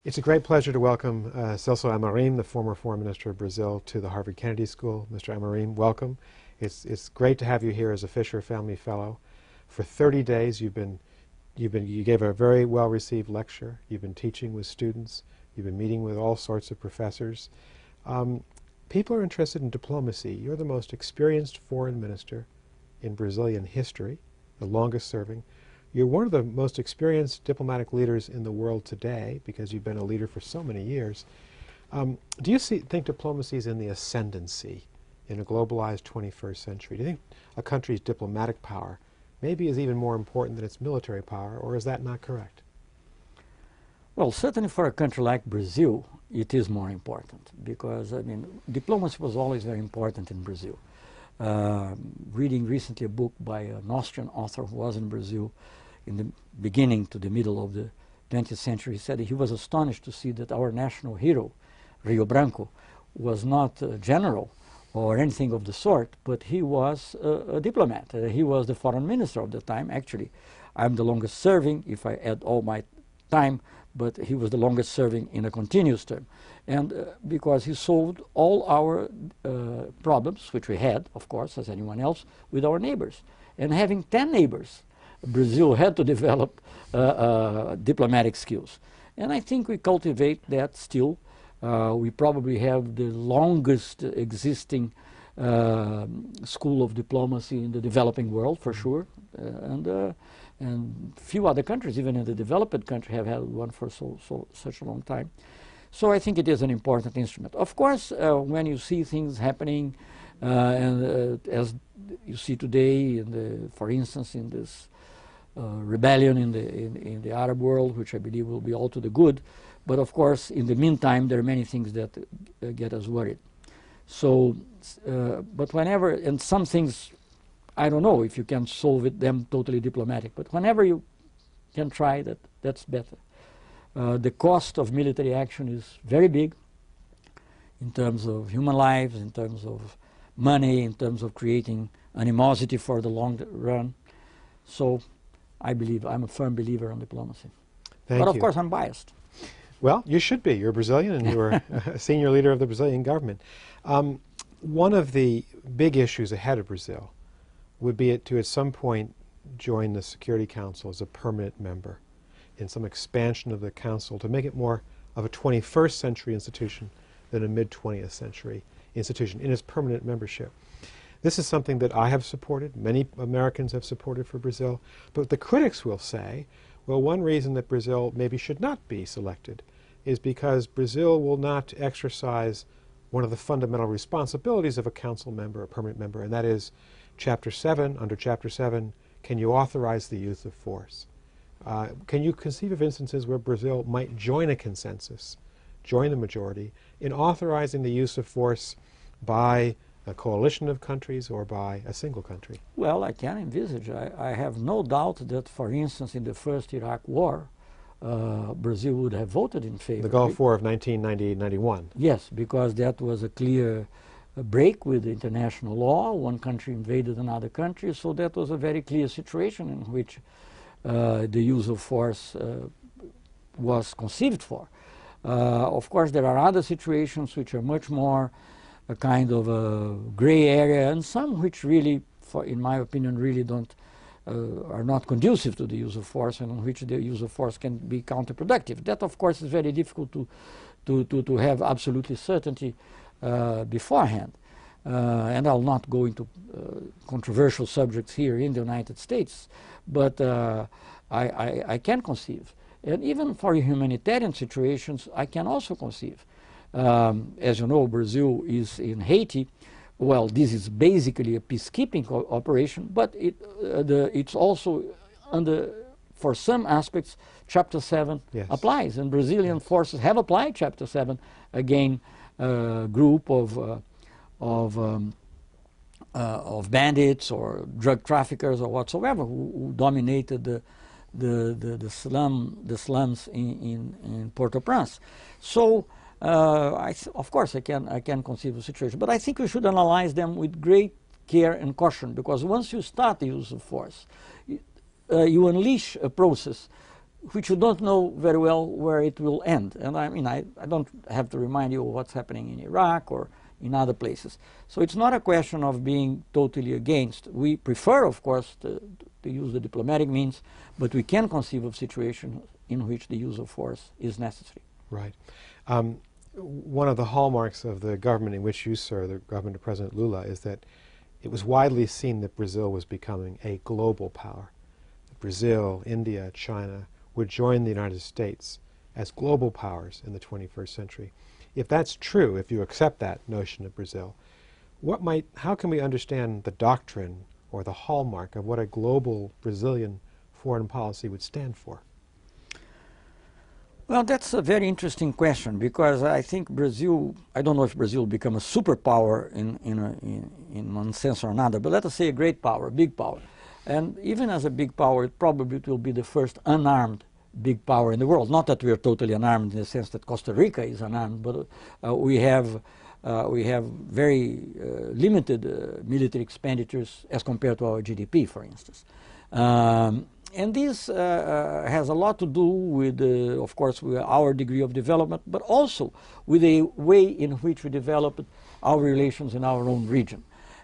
It's a great pleasure to welcome Celso Amorim, the former Foreign Minister of Brazil, to the Harvard Kennedy School. Mr. Amorim, welcome. It's great to have you here as a Fisher Family Fellow. For 30 days, you gave a very well-received lecture. You've been teaching with students. You've been meeting with all sorts of professors. People are interested in diplomacy. You're the most experienced foreign minister in Brazilian history, the longest serving. You're one of the most experienced diplomatic leaders in the world today because you've been a leader for so many years. Do you think diplomacy is in the ascendancy in a globalized 21st century? Do you think a country's diplomatic power maybe is even more important than its military power, or is that not correct? Well, certainly for a country like Brazil, it is more important because, I mean, diplomacy was always very important in Brazil. Reading recently a book by an Austrian author who was in Brazil in the beginning to the middle of the 20th century, he said he was astonished to see that our national hero, Rio Branco, was not a general or anything of the sort, but he was a diplomat. He was the foreign minister of the time. Actually, I'm the longest serving, if I add all my time, but he was the longest serving in a continuous term. And because he solved all our problems, which we had, of course, as anyone else, with our neighbors. And having 10 neighbors, Brazil had to develop diplomatic skills. And I think we cultivate that still. We probably have the longest existing school of diplomacy in the developing world, for sure. And few other countries, even in the developed country, have had one for such a long time. So I think it is an important instrument. Of course, when you see things happening, as you see today, for instance, in this rebellion in the Arab world, which I believe will be all to the good, but of course, in the meantime, there are many things that get us worried. So, but whenever, and some things, I don't know if you can solve them totally diplomatic, but whenever you can try that, that's better. The cost of military action is very big in terms of human lives, in terms of money, in terms of creating animosity for the long run. So I believe, I'm a firm believer in diplomacy. But of course I'm biased. Well, you should be. You're Brazilian and you're a senior leader of the Brazilian government. One of the big issues ahead of Brazil would be to at some point join the Security Council as a permanent member in some expansion of the Council to make it more of a 21st century institution than a mid-20th century institution in its permanent membership. This is something that I have supported, many Americans have supported for Brazil, but the critics will say, well, one reason that Brazil maybe should not be selected is because Brazil will not exercise one of the fundamental responsibilities of a council member, a permanent member, and that is Chapter 7, under Chapter 7, can you authorize the use of force? Can you conceive of instances where Brazil might join a consensus, join the majority, in authorizing the use of force by a coalition of countries or by a single country? Well, I can envisage. I have no doubt that, for instance, in the first Iraq War, Brazil would have voted in favor. The Gulf War of 1990-91. Yes, because that was a clear break with international law. One country invaded another country, so that was a very clear situation in which the use of force was conceived for. Of course, there are other situations which are much more a kind of a gray area, and some which really, in my opinion, really are not conducive to the use of force, and in which the use of force can be counterproductive. That, of course, is very difficult to have absolutely certainty beforehand. And I'll not go into controversial subjects here in the United States, but I can conceive. And even for humanitarian situations, I can also conceive. As you know, Brazil is in Haiti. Well, this is basically a peacekeeping operation, but it's also under, for some aspects, Chapter 7 applies, and Brazilian forces have applied Chapter 7 against a group of bandits or drug traffickers or whatsoever who dominated the slums in Port-au-Prince. So. Of course, I can conceive a situation, but I think we should analyze them with great care and caution, because once you start the use of force, you unleash a process which you don't know very well where it will end. And I mean, I don't have to remind you of what's happening in Iraq or in other places. So it's not a question of being totally against. We prefer, of course, to use the diplomatic means, but we can conceive of situations in which the use of force is necessary. Right. One of the hallmarks of the government in which you serve, the government of President Lula, is that it was widely seen that Brazil was becoming a global power. Brazil, India, China would join the United States as global powers in the 21st century. If that's true, if you accept that notion of Brazil, how can we understand the doctrine or the hallmark of what a global Brazilian foreign policy would stand for? Well, that's a very interesting question, because I think Brazil, I don't know if Brazil will become a superpower in one sense or another, but let us say a great power, a big power. And even as a big power, it probably will be the first unarmed big power in the world. Not that we are totally unarmed in the sense that Costa Rica is unarmed, but we have very limited military expenditures as compared to our GDP, for instance. And this has a lot to do with, of course, with our degree of development, but also with the way in which we developed our relations in our own region.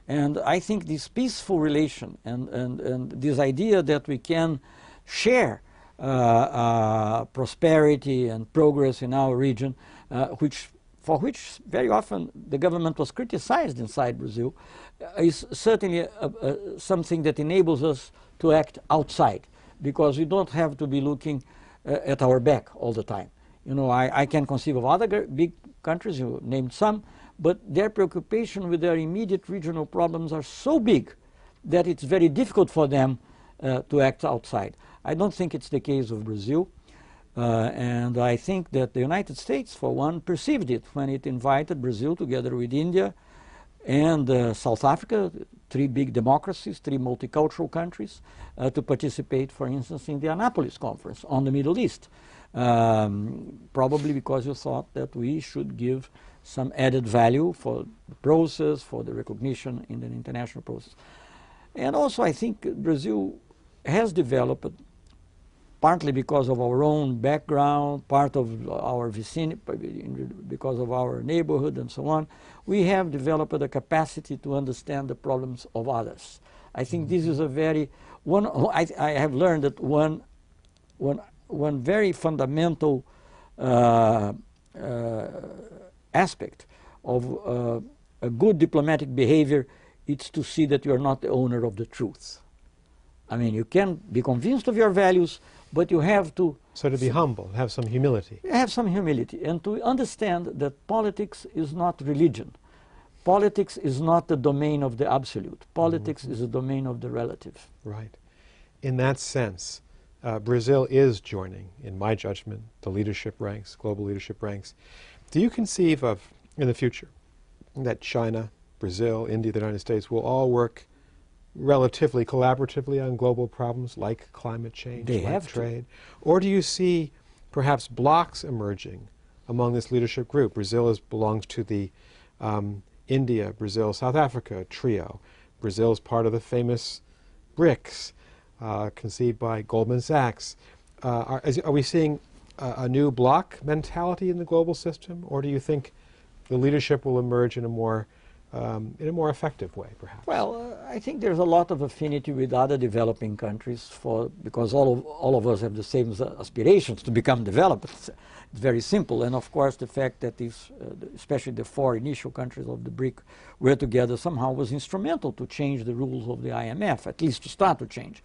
And I think this peaceful relation and this idea that we can share prosperity and progress in our region, for which very often the government was criticized inside Brazil, is certainly something that enables us to act outside, because we don't have to be looking at our back all the time. You know, I can conceive of other big countries, you named some, but their preoccupation with their immediate regional problems are so big that it's very difficult for them to act outside. I don't think it's the case of Brazil, and I think that the United States, for one, perceived it when it invited Brazil, together with India and South Africa, three big democracies, three multicultural countries, to participate, for instance, in the Annapolis Conference on the Middle East, probably because you thought that we should give some added value for the process, for the recognition in the international process. And also I think Brazil has developed, partly because of our own background, part of our vicinity, because of our neighborhood and so on, we have developed a capacity to understand the problems of others. I think this is a very, I have learned that one very fundamental aspect of a good diplomatic behavior is to see that you are not the owner of the truth. I mean, you can be convinced of your values, but you have to... So to be humble, have some humility. Have some humility, and to understand that politics is not religion. Politics is not the domain of the absolute. Politics is a domain of the relative. Right. In that sense, Brazil is joining, in my judgment, the leadership ranks, global leadership ranks. Do you conceive of, in the future, that China, Brazil, India, the United States will all work relatively collaboratively on global problems like climate change, like trade? Or do you see perhaps blocks emerging among this leadership group? Brazil belongs to the India, Brazil, South Africa trio. Brazil is part of the famous BRICS, conceived by Goldman Sachs. Are we seeing a new block mentality in the global system, or do you think the leadership will emerge in a more effective way, perhaps? Well, I think there's a lot of affinity with other developing countries because all of us have the same aspirations to become developed. It's very simple. And of course, the fact that especially the four initial countries of the BRIC were together somehow was instrumental to change the rules of the IMF, at least to start to change.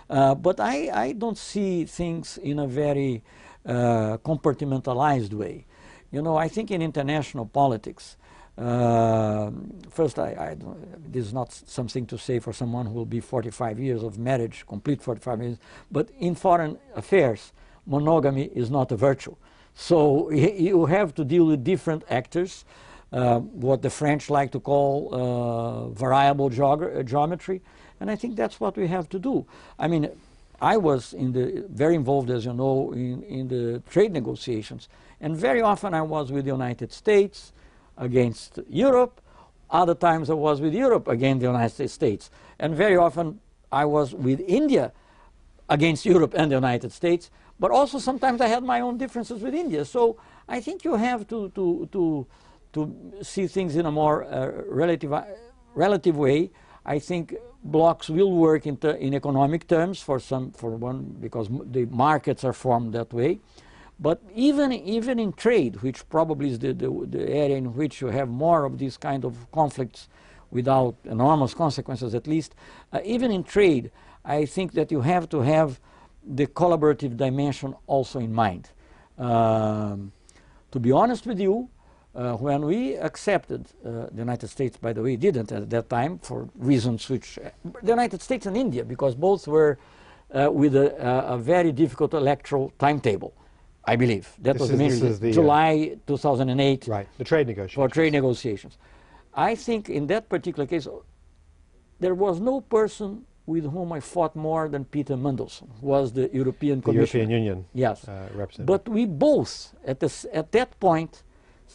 But I don't see things in a very compartmentalized way. You know, I think in international politics, first, this is not something to say for someone who will be 45 years of marriage, complete 45 years, but in foreign affairs, monogamy is not a virtue. So you have to deal with different actors, what the French like to call variable geometry, and I think that's what we have to do. I mean, I was very involved, as you know, in the trade negotiations, and very often I was with the United States against Europe. Other times I was with Europe against the United States. And very often I was with India against Europe and the United States. But also sometimes I had my own differences with India. So I think you have to see things in a more relative way. I think blocs will work in economic terms for one, because the markets are formed that way. But even in trade, which probably is the area in which you have more of these kind of conflicts without enormous consequences, at least, even in trade, I think that you have to have the collaborative dimension also in mind. To be honest with you, when we accepted, the United States, by the way, didn't at that time for reasons which, the United States and India, because both were with a very difficult electoral timetable, I believe. That was the main reason. July 2008. Right, the trade negotiations. For trade negotiations. I think in that particular case, there was no person with whom I fought more than Peter Mandelson, who was the European Commissioner. European Union representative. But we both, at that point,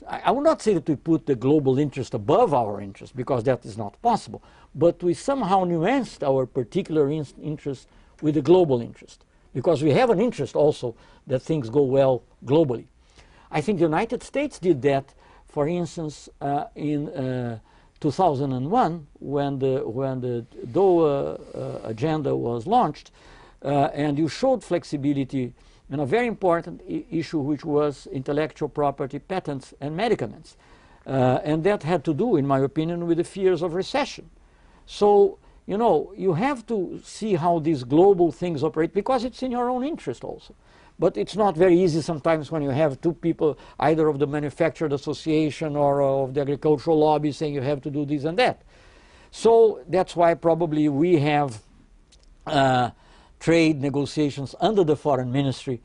I would not say that we put the global interest above our interest, because that is not possible, but we somehow nuanced our particular interest with the global interest, because we have an interest also that things go well globally. I think the United States did that, for instance, in 2001, when the Doha agenda was launched, and you showed flexibility in a very important issue, which was intellectual property, patents, and medicaments. And that had to do, in my opinion, with the fears of recession. So, you know, you have to see how these global things operate, because it's in your own interest also. But it's not very easy sometimes when you have two people, either of the manufactured association or of the agricultural lobby, saying you have to do this and that. So that's why probably we have trade negotiations under the foreign ministry,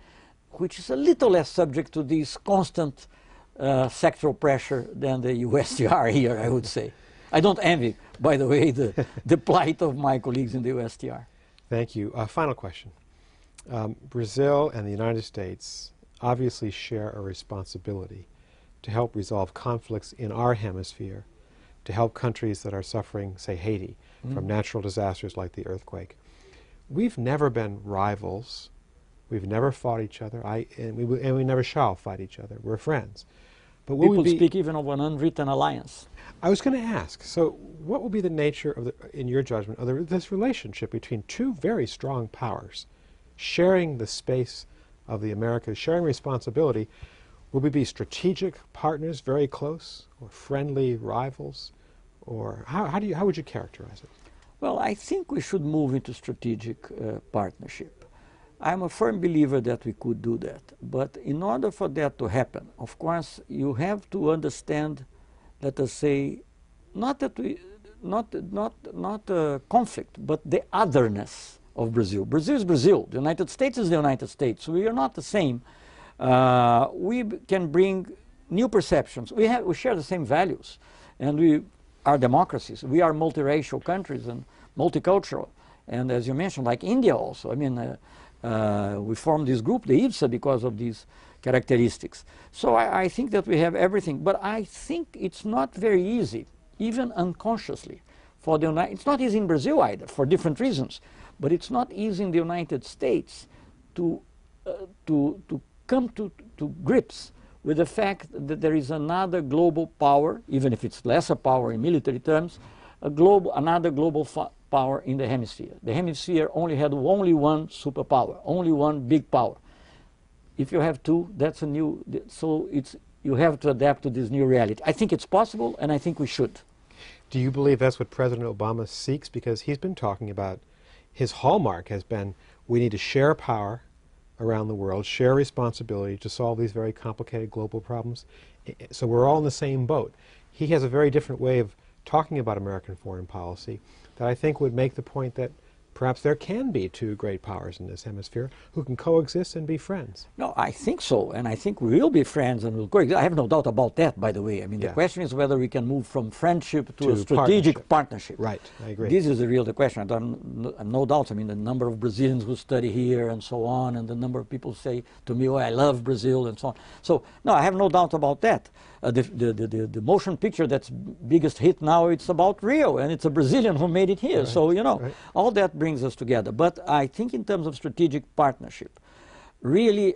which is a little less subject to this constant sectoral pressure than the USTR here, I would say. I don't envy, by the way, the plight of my colleagues in the USTR. Thank you. Final question. Brazil and the United States obviously share a responsibility to help resolve conflicts in our hemisphere, to help countries that are suffering, say Haiti, from natural disasters like the earthquake. We've never been rivals. We've never fought each other, and we never shall fight each other. We're friends. But people speak even of an unwritten alliance. I was going to ask, so what will be the nature of, in your judgment, of this relationship between two very strong powers, sharing the space of the Americas, sharing responsibility? Will we be strategic partners, very close, or friendly rivals? Or how would you characterize it? Well, I think we should move into strategic partnership. I'm a firm believer that we could do that. But in order for that to happen, of course, you have to understand, let us say, not conflict, but the otherness of Brazil. Brazil is Brazil. The United States is the United States. We are not the same. We can bring new perceptions. We share the same values, and we are democracies. We are multiracial countries and multicultural. And as you mentioned, like India also. I mean, we formed this group, the IBSA, because of these characteristics. So I think that we have everything. But I think it's not very easy, even unconsciously, for the United States. It's not easy in Brazil either, for different reasons. But it's not easy in the United States to come to grips with the fact that there is another global power, even if it's lesser power in military terms, another global power in the hemisphere. The hemisphere had only one superpower, only one big power. If you have two, that's a new, so you have to adapt to this new reality. I think it's possible, and I think we should. Do you believe that's what President Obama seeks? Because he's been talking about, his hallmark has been, we need to share power around the world, share responsibility to solve these very complicated global problems. So we're all in the same boat. He has a very different way of talking about American foreign policy that I think would make the point that perhaps there can be two great powers in this hemisphere who can coexist and be friends. No, I think so, and I think we will be friends and we'll coexist. I have no doubt about that, by the way. I mean, the question is whether we can move from friendship to a strategic partnership. Right, I agree. This is the real question. I have no doubts. I mean, the number of Brazilians who study here and so on, and the number of people say to me, oh, I love Brazil and so on. So, no, I have no doubt about that. The motion picture that's biggest hit now, it's about Rio, and it's a Brazilian who made it here. So, you know, all that brings us together. But I think in terms of strategic partnership, really,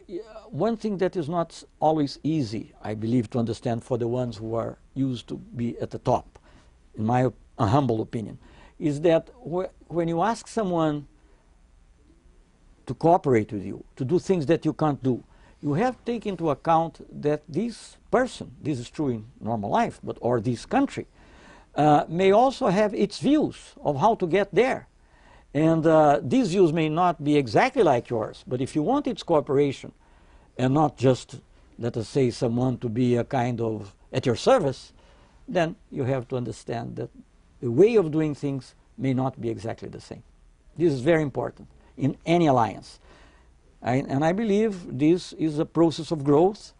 one thing that is not always easy, I believe, to understand for the ones who are used to be at the top, in my humble opinion, is that when you ask someone to cooperate with you, to do things that you can't do, you have to take into account that this person, this is true in normal life, but or this country, may also have its views of how to get there. And these views may not be exactly like yours, but if you want its cooperation and not just, let us say, someone to be a kind of at your service, then you have to understand that the way of doing things may not be exactly the same. This is very important in any alliance. And I believe this is a process of growth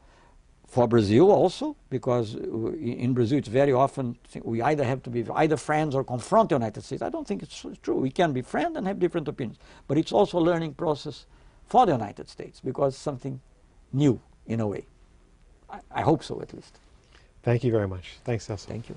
for Brazil also, because in Brazil it's very often we either have to be either friends or confront the United States. I don't think it's true. We can be friends and have different opinions. But it's also a learning process for the United States, because it's something new in a way. I hope so, at least. Thank you very much. Thanks, Celso. Thank you.